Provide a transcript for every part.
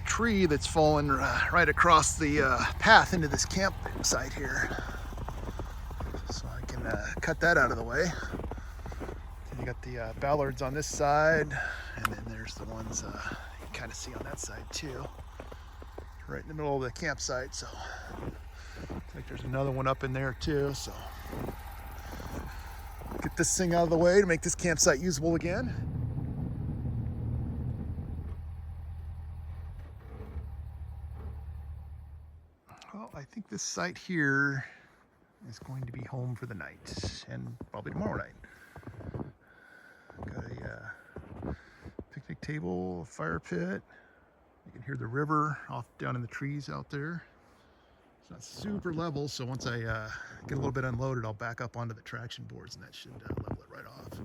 tree that's fallen right across the path into this campsite here. So I can cut that out of the way. You got the ballards on this side, and then there's the ones you can kind of see on that side too. Right in the middle of the campsite, so looks like there's another one up in there too. So get this thing out of the way to make this campsite usable again. Well, I think this site here is going to be home for the night, and probably tomorrow night. Got a picnic table, a fire pit. You can hear the river off down in the trees out there. It's not super level, so once I get a little bit unloaded, I'll back up onto the traction boards, and that should level it right off.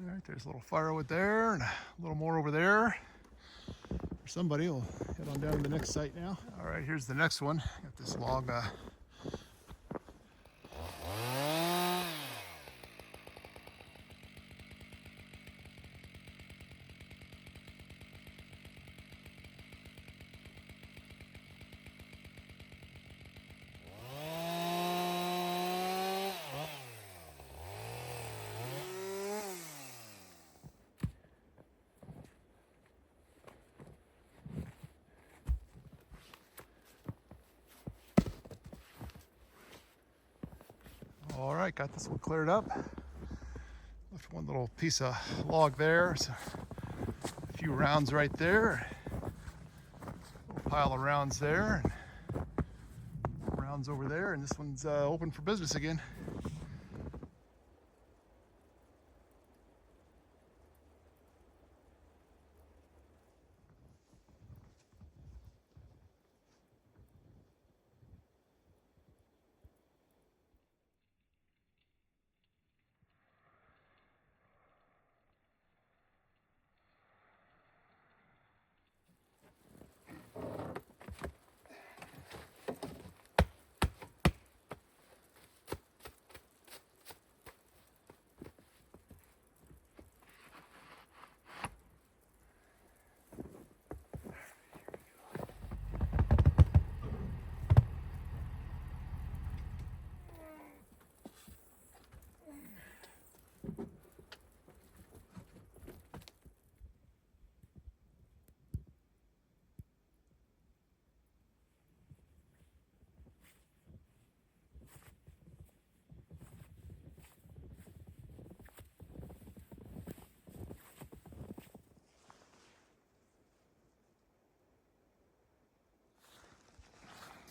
All right, there's a little firewood there and a little more over there. Somebody will head on down to the next site now. All right, here's the next one. Got this log all right, got this one cleared up. Left one little piece of log there. So a few rounds right there. A little pile of rounds there. And rounds over there. And this one's open for business again.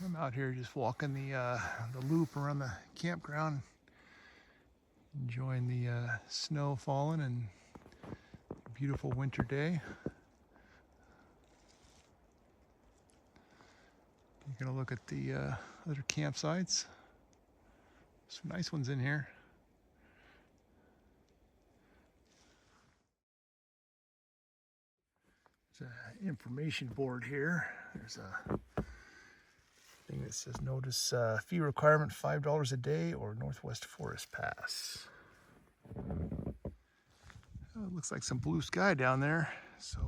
I'm out here just walking the loop around the campground, enjoying the snow falling and a beautiful winter day. You're gonna look at the other campsites. Some nice ones in here. There's an information board here. There's a thing that says notice fee requirement $5 a day or Northwest Forest Pass. Oh, it looks like some blue sky down there, so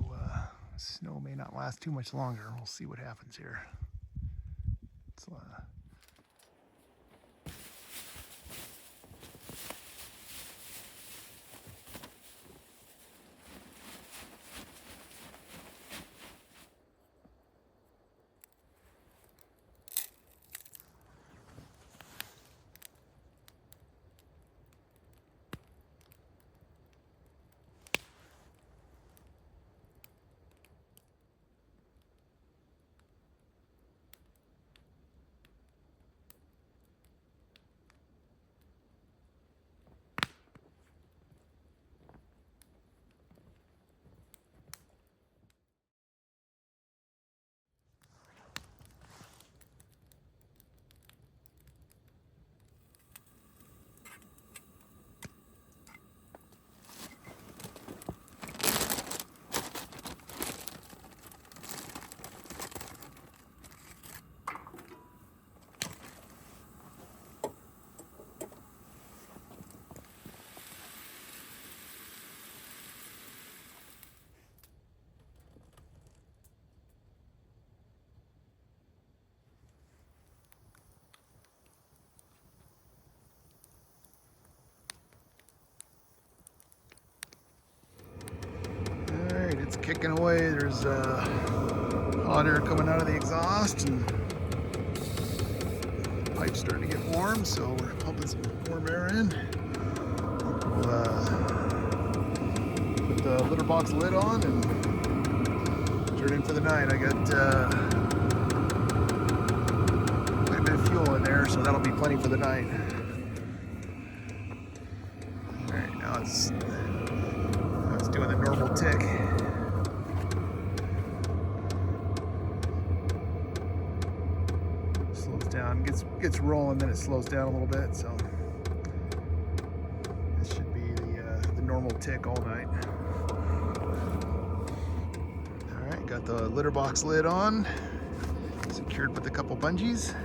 snow may not last too much longer. We'll see what happens here. It's, it's kicking away. There's hot air coming out of the exhaust, and the pipe's starting to get warm, so we're pumping some warm air in. We'll put the litter box lid on and turn in for the night. I got quite a bit of fuel in there, so that'll be plenty for the night. All right, now it's doing the normal tick. Slows down, gets rolling, then it slows down a little bit. So this should be the normal tick all night. All right, got the litter box lid on, secured with a couple bungees,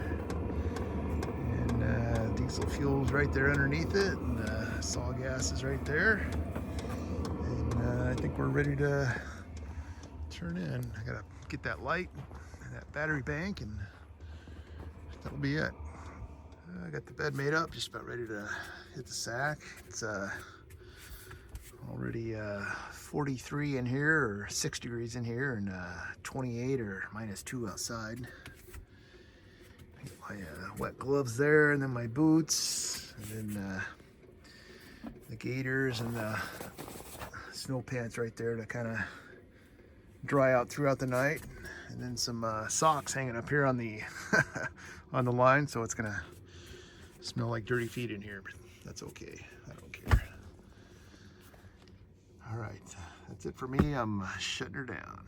and diesel fuel's right there underneath it, and saw gas is right there. I think we're ready to turn in. I gotta get that light and that battery bank, and that'll be it. I got the bed made up, just about ready to hit the sack. It's already 43 in here, or 6 degrees in here, and 28 or -2 outside. My wet gloves there, and then my boots, and then the gaiters and the snow pants right there to kind of dry out throughout the night, and then some socks hanging up here on the on the line, so it's gonna smell like dirty feet in here, but that's okay. I don't care. All right, that's it for me. I'm shutting her down.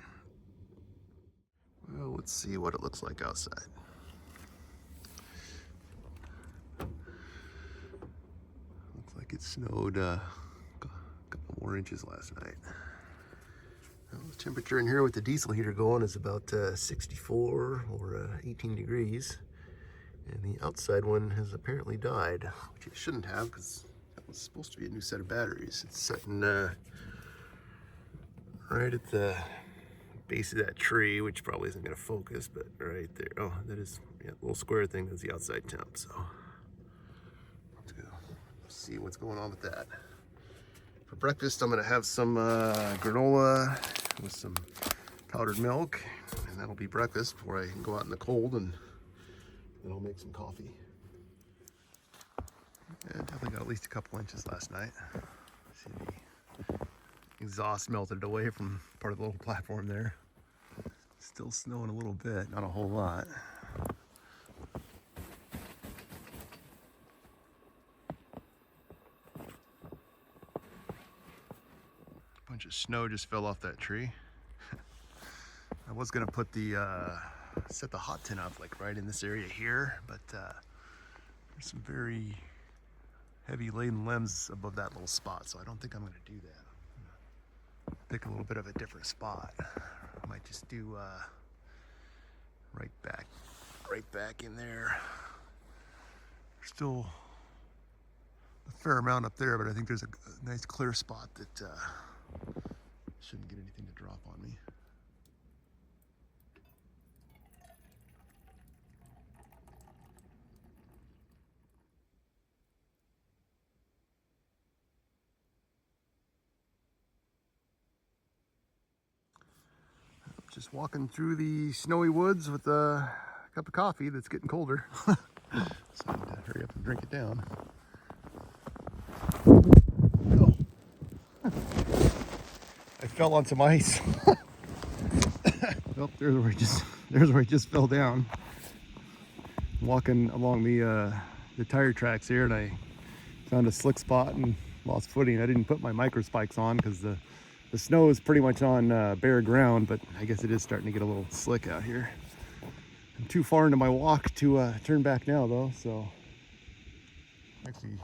Well, let's see what it looks like outside. Looks like it snowed a couple more inches last night. Well, the temperature in here with the diesel heater going is about 64 or 18 degrees. And the outside one has apparently died, which it shouldn't have, because that was supposed to be a new set of batteries. It's sitting right at the base of that tree, which probably isn't going to focus, but right there. Oh, that is, yeah, little square thing is the outside temp. So let's go see what's going on with that. For breakfast, I'm going to have some granola with some powdered milk, and that'll be breakfast before I can go out in the cold, and then I'll make some coffee. Yeah, definitely got at least a couple inches last night. See the exhaust melted away from part of the little platform there. Still snowing a little bit, not a whole lot. A bunch of snow just fell off that tree. I was gonna put the set the hot tin up like right in this area here, but there's some very heavy laden limbs above that little spot, so I don't think I'm gonna do that. Pick a little bit of a different spot. I might just do right back right back in there. There's still a fair amount up there, but I think there's a nice clear spot that shouldn't get anything to drop on me. Just walking through the snowy woods with a cup of coffee that's getting colder. So I need to hurry up and drink it down. Oh. I fell on some ice. Oh, there's where it just fell down. Walking along the tire tracks here, and I found a slick spot and lost footing. I didn't put my micro spikes on because the snow is pretty much on bare ground, but I guess it is starting to get a little slick out here. I'm too far into my walk to turn back now, though, so actually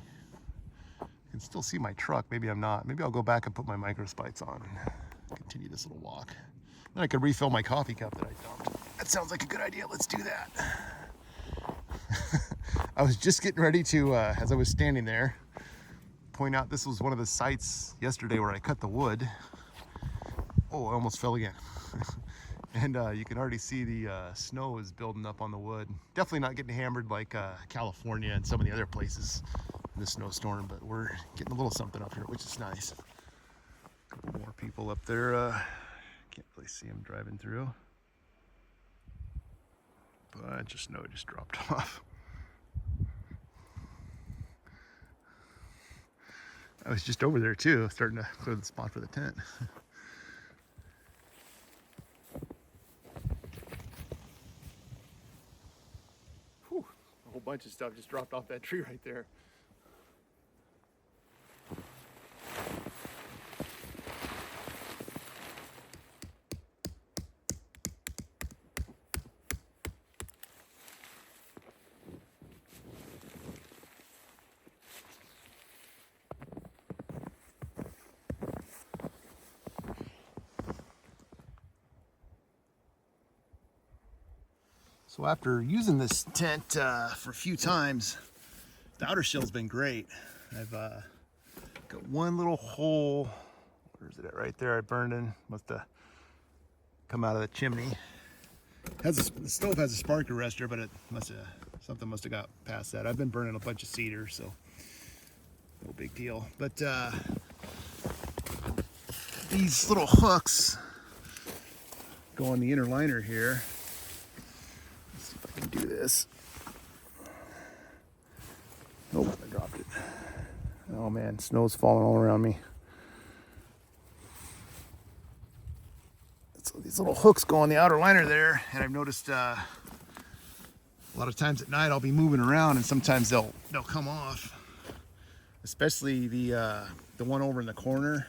I can still see my truck. Maybe I'm not. Maybe I'll go back and put my micro spikes on and continue this little walk. Then I could refill my coffee cup that I dumped. That sounds like a good idea. Let's do that. I was just getting ready to, as I was standing there, point out this was one of the sites yesterday where I cut the wood. Oh, I almost fell again. And you can already see the snow is building up on the wood. Definitely not getting hammered like California and some of the other places in the snowstorm, but we're getting a little something up here, which is nice. A couple more people up there. Can't really see them driving through. Bunch of snow just dropped off. I was just over there too, starting to clear the spot for the tent. Whew, a whole bunch of stuff just dropped off that tree right there. So after using this tent for a few times, the outer shell's been great. I've got one little hole. Where is it at? Right there. I burned in. Must have come out of the chimney. The stove has a spark arrestor, but something must have got past that. I've been burning a bunch of cedar, so no big deal. But these little hooks go on the inner liner here. Can do this. Oh, I dropped it. Oh man, snow's falling all around me. So these little hooks go on the outer liner there, and I've noticed a lot of times at night I'll be moving around, and sometimes they'll come off. Especially the one over in the corner.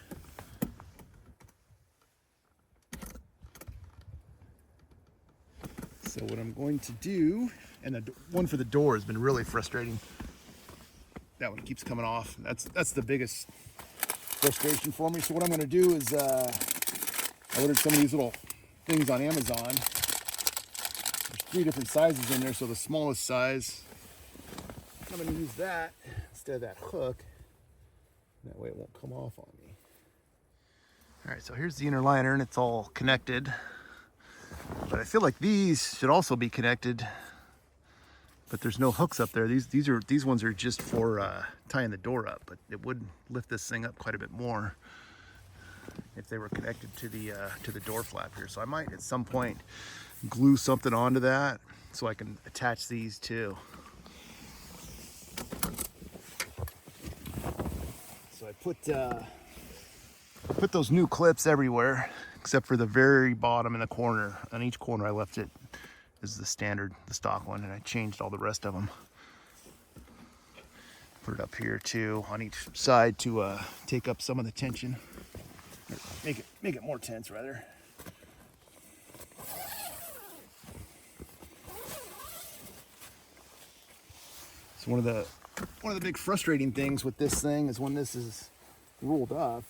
So what I'm going to do, and the one for the door has been really frustrating. That one keeps coming off. That's the biggest frustration for me. So what I'm going to do is I ordered some of these little things on Amazon. There's 3 different sizes in there. So the smallest size, I'm going to use that instead of that hook. That way it won't come off on me. All right, so here's the inner liner, and it's all connected. But I feel like these should also be connected, but there's no hooks up there. These ones are just for tying the door up, but it would lift this thing up quite a bit more if they were connected to the door flap here. So I might at some point glue something onto that so I can attach these too. So I put those new clips everywhere, except for the very bottom in the corner. On each corner I left it as the standard, the stock one, and I changed all the rest of them. Put it up here too on each side to take up some of the tension. Make it more tense rather. So one of the big frustrating things with this thing is when this is rolled up,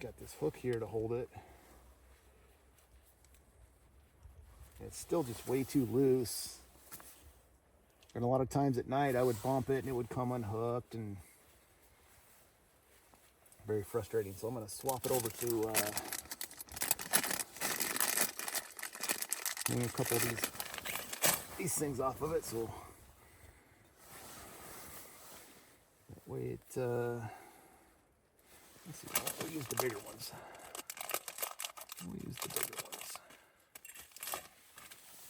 got this hook here to hold it. It's still just way too loose. And a lot of times at night I would bump it and it would come unhooked, and very frustrating. So I'm going to swap it over to a couple of these things off of it, so that way it let's see, we'll use the bigger ones.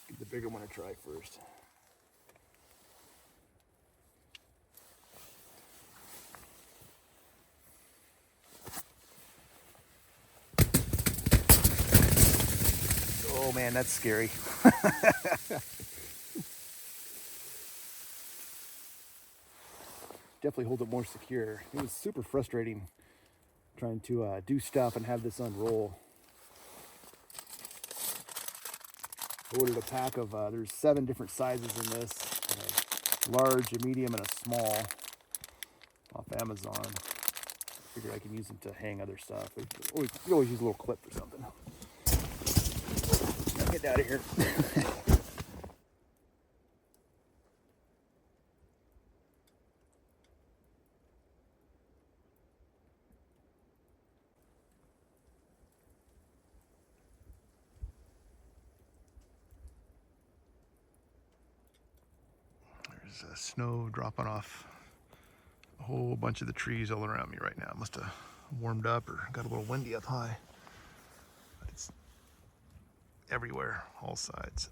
Give the bigger one a try first. Oh man, that's scary. Definitely hold it more secure. It was super frustrating trying to do stuff and have this unroll. I ordered a pack of, there's 7 different sizes in this. Large, a medium, and a small off Amazon. I figured I can use them to hang other stuff. You can always use a little clip or something. Get out of here. There's snow dropping off a whole bunch of the trees all around me right now. It must have warmed up or got a little windy up high. But it's everywhere, all sides.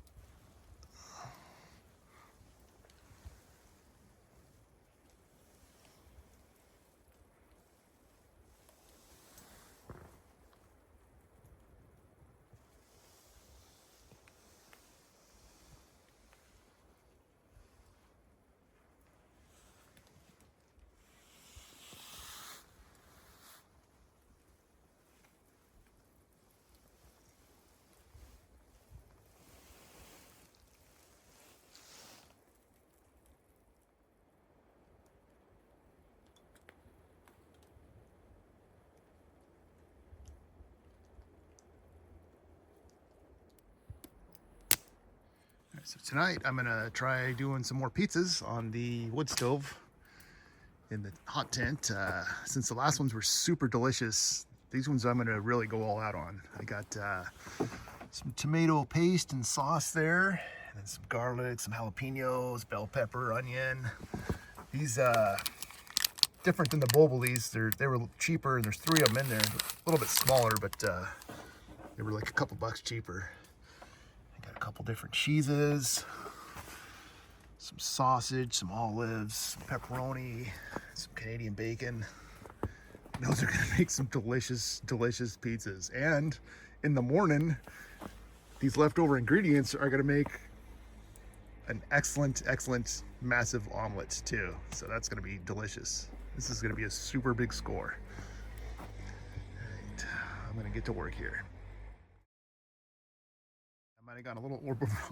So tonight I'm gonna try doing some more pizzas on the wood stove in the hot tent. Since the last ones were super delicious, these ones I'm gonna really go all out on. I got some tomato paste and sauce there, and then some garlic, some jalapenos, bell pepper, onion. These different than the Bobolis. They were cheaper, and there's 3 of them in there. A little bit smaller, but they were like a couple bucks cheaper. Got a couple different cheeses, some sausage, some olives, some pepperoni, some Canadian bacon. Those are gonna make some delicious, delicious pizzas. And in the morning, these leftover ingredients are gonna make an excellent, excellent, massive omelet too. So that's gonna be delicious. This is gonna be a super big score. All right, I'm gonna get to work here. I might have gone a little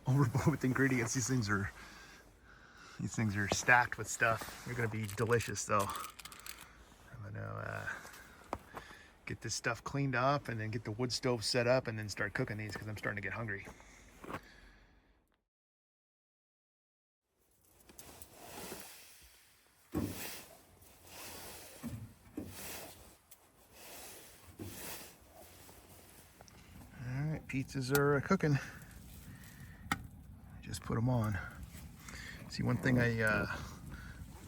overboard with ingredients. These things are stacked with stuff. They're gonna be delicious though. I'm gonna get this stuff cleaned up and then get the wood stove set up and then start cooking these because I'm starting to get hungry. All right, pizzas are cooking. Just put them on. See, one thing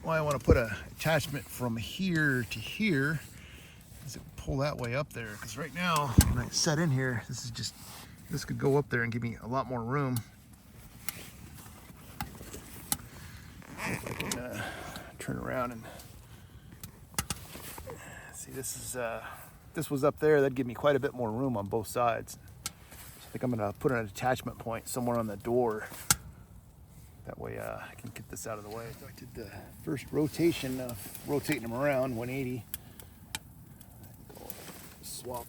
why I want to put a attachment from here to here is it pull that way up there, because right now when I set in here, this could go up there and give me a lot more room. I can turn around and see, this was up there. That'd give me quite a bit more room on both sides. I think I'm gonna put an attachment point somewhere on the door. That way I can get this out of the way. So I did the first rotation of rotating them around 180. Swap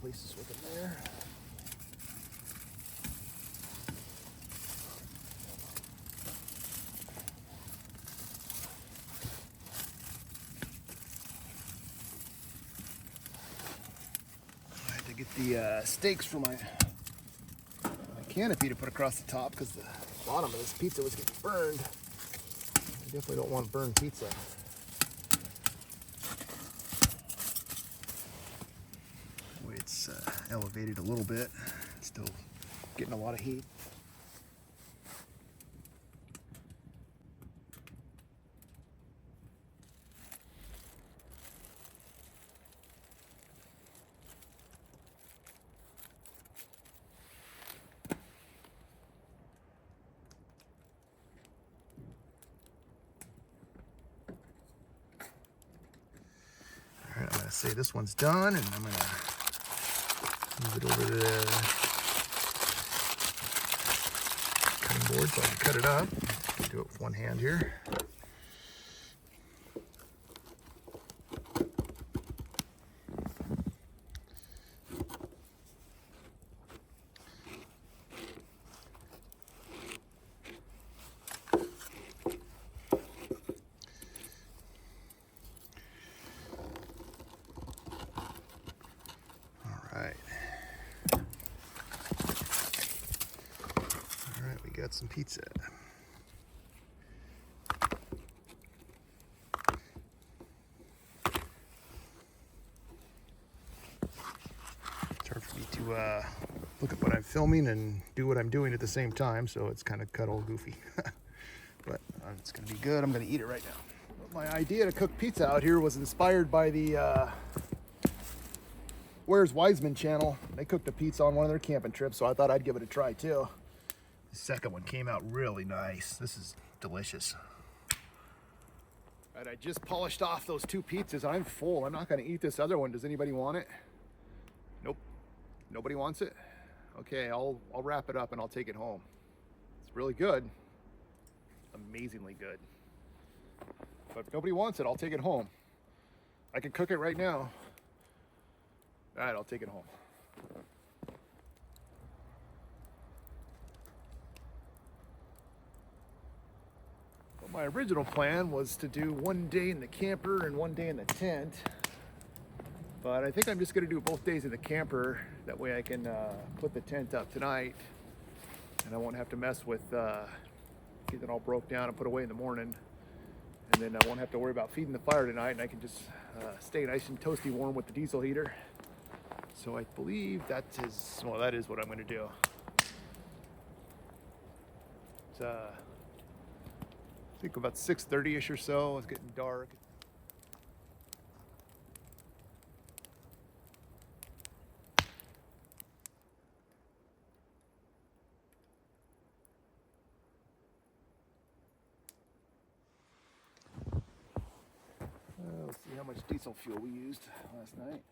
places with them there. get the stakes for my canopy to put across the top because the bottom of this pizza was getting burned. I definitely don't want burned pizza. The way it's elevated a little bit, still getting a lot of heat. I'm going to say this one's done, and I'm going to move it over to the cutting board so I can cut it up. Do it with one hand here. Alright, we got some pizza. It's hard for me to look at what I'm filming and do what I'm doing at the same time, so it's kind of cut all goofy. But it's going to be good. I'm going to eat it right now. My idea to cook pizza out here was inspired by the Where's Wiseman channel. They cooked a pizza on one of their camping trips, so I thought I'd give it a try too. The second one came out really nice. This is delicious. All right, I just polished off those two pizzas. I'm full. I'm not going to eat this other one. Does anybody want it? Nope. Nobody wants it? Okay, I'll wrap it up and I'll take it home. It's really good. Amazingly good. But if nobody wants it, I'll take it home. I can cook it right now. All right, I'll take it home. Well, my original plan was to do one day in the camper and one day in the tent. But I think I'm just gonna do both days in the camper. That way I can put the tent up tonight and I won't have to mess with getting it all broke down and put away in the morning. And then I won't have to worry about feeding the fire tonight, and I can just stay nice and toasty warm with the diesel heater. So I believe that is what I'm going to do. It's I think about 6:30ish or so. It's getting dark. Let's see how much diesel fuel we used last night.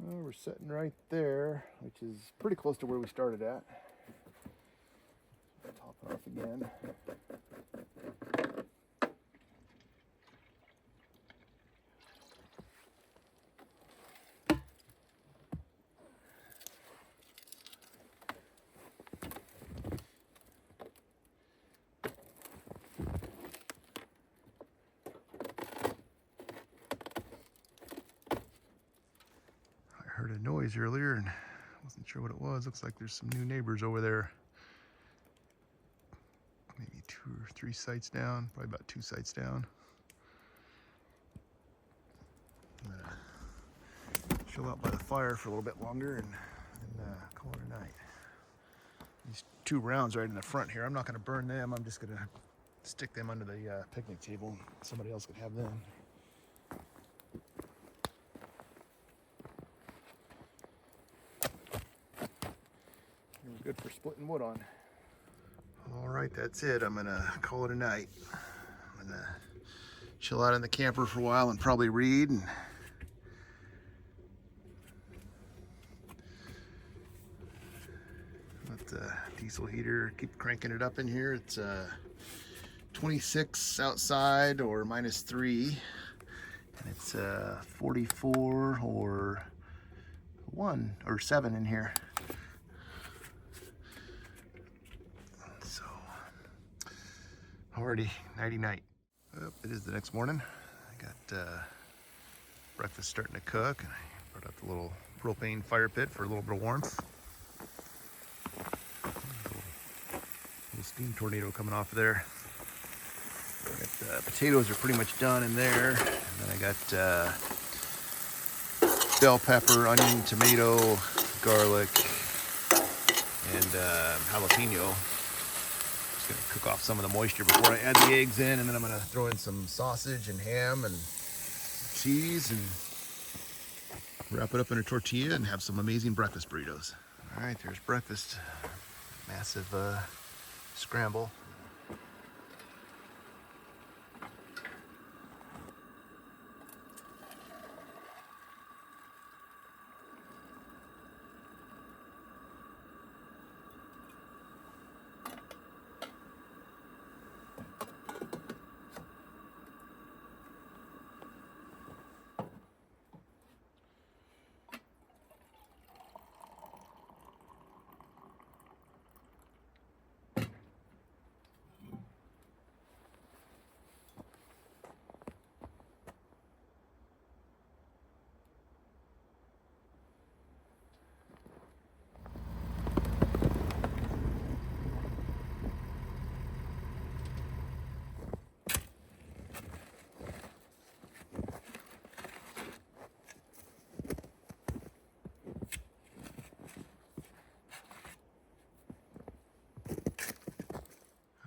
We're sitting right there, which is pretty close to where we started at. Top it off again. Heard a noise earlier and wasn't sure what it was. Looks like there's some new neighbors over there. Maybe 2 or 3 sites down, probably about 2 sites down. I'm gonna chill out by the fire for a little bit longer and call it a night. These 2 rounds right in the front here, I'm not gonna burn them. I'm just gonna stick them under the picnic table. Somebody else could have them. Good for splitting wood on. All right, that's it. I'm gonna call it a night. I'm gonna chill out in the camper for a while and probably read and let the diesel heater keep cranking it up in here. It's 26 outside or -3 And it's 44 or 1 or 7 in here. So already nighty night. It is the next morning. I got breakfast starting to cook, and I brought out the little propane fire pit for a little bit of warmth. Little steam tornado coming off of there. I got, potatoes are pretty much done in there, and then I got bell pepper, onion, tomato, garlic, and jalapeno. Just gonna cook off some of the moisture before I add the eggs in, and then I'm gonna throw in some sausage and ham and cheese and wrap it up in a tortilla and have some amazing breakfast burritos. All right, there's breakfast. Massive scramble.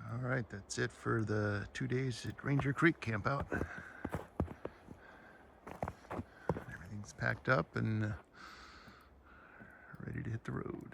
All right, that's it for the 2 days at Ranger Creek camp out. Everything's packed up and ready to hit the road.